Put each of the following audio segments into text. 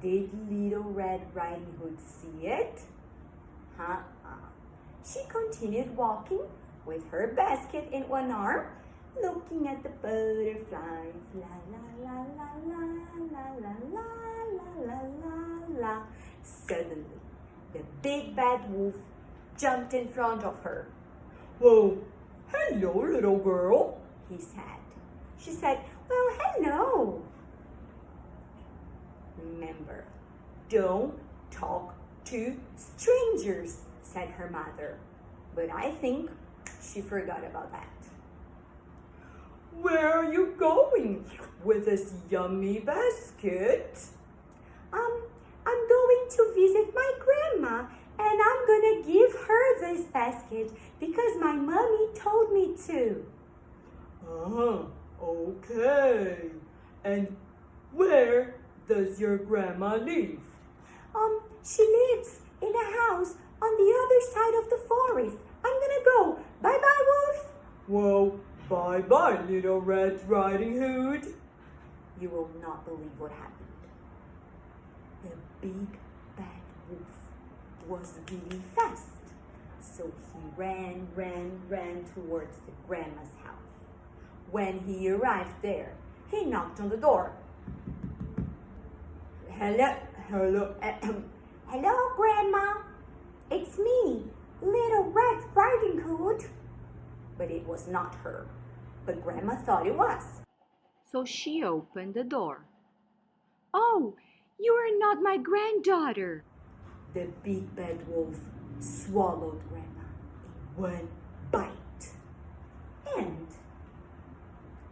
Did Little Red Riding Hood see it? She continued walking with her basket in one arm, looking at the butterflies. La la la la la la la la la la la. Suddenly, the big bad wolf jumped in front of her. "Whoa, hello, little girl," he said. She said, "Well, hello." "Remember, don't talk to strangers," said her mother. But I think she forgot about that. "Where are you going with this yummy basket?" I'm going to visit my grandma, and I'm gonna give her this basket because my mommy told me to. Okay. And where does your grandma live? She lives in a house on the other side of the forest. I'm gonna go. Bye-bye, Wolf. Well, bye-bye, Little Red Riding Hood. You will not believe what happened. The big bad wolf was really fast. So he ran towards the grandma's house. When he arrived there, he knocked on the door. Hello, Grandma. It's me, Little Red Riding Hood. But it was not her. But Grandma thought it was. So she opened the door. "Oh, you are not my granddaughter." The big bad wolf swallowed Grandma in one bite. And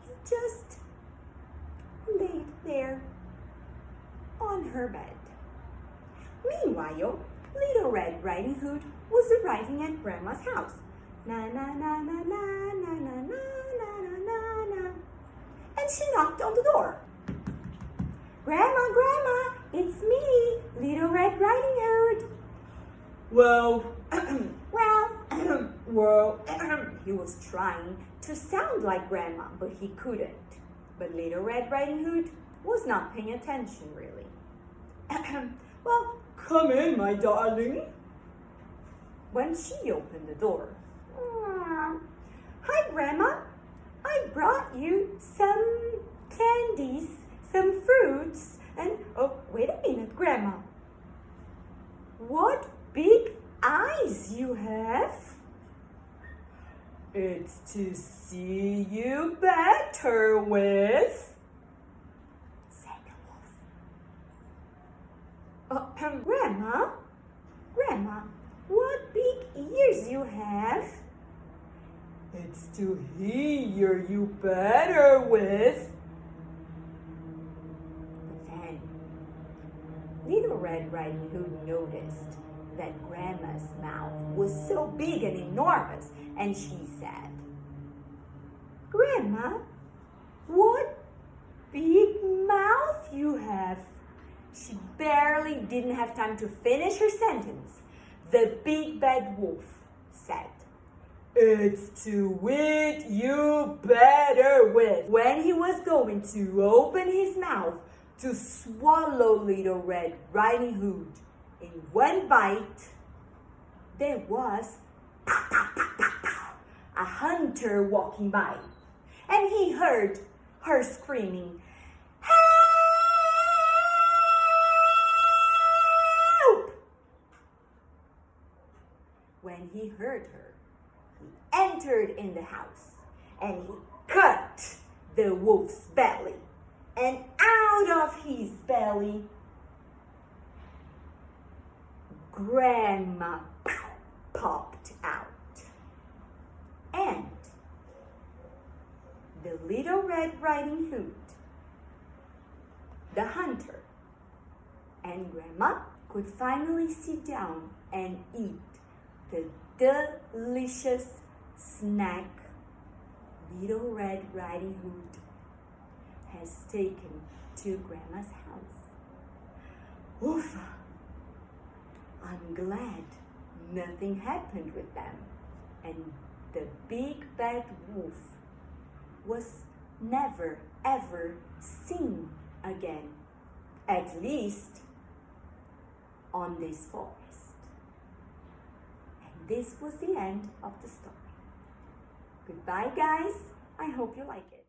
he just laid there on her bed. Meanwhile, Little Red Riding Hood was arriving at Grandma's house. Na na na na na na na na na na na. And she knocked on the door. Grandma, it's me, Little Red Riding Hood. Well, he was trying to sound like Grandma, but he couldn't. But Little Red Riding Hood was not paying attention, really. Well, come in, my darling. When she opened the door. Hi, Grandma. I brought you some candies, some fruits, and oh, wait a minute, Grandma. What big eyes you have. It's to see you better with, said the wolf. Grandma, what big ears you have. It's to hear you better with. But then, Little Red Riding Hood noticed that Grandma's mouth was so big and enormous, and she said, Grandma, what big mouth you have. She barely didn't have time to finish her sentence. The big bad wolf said, It's to eat you better with. When he was going to open his mouth to swallow Little Red Riding Hood in one bite, there was a hunter walking by, and he heard her screaming, Help! When he heard her, he entered in the house, and he cut the wolf's belly, and out of his belly, Grandma popped out. And the Little Red Riding Hood, the hunter, and Grandma could finally sit down and eat the delicious snack Little Red Riding Hood has taken to Grandma's house. Oof! I'm glad nothing happened with them, and the big bad wolf was never ever seen again. At least on this forest. And this was the end of the story. Goodbye, guys. I hope you like it.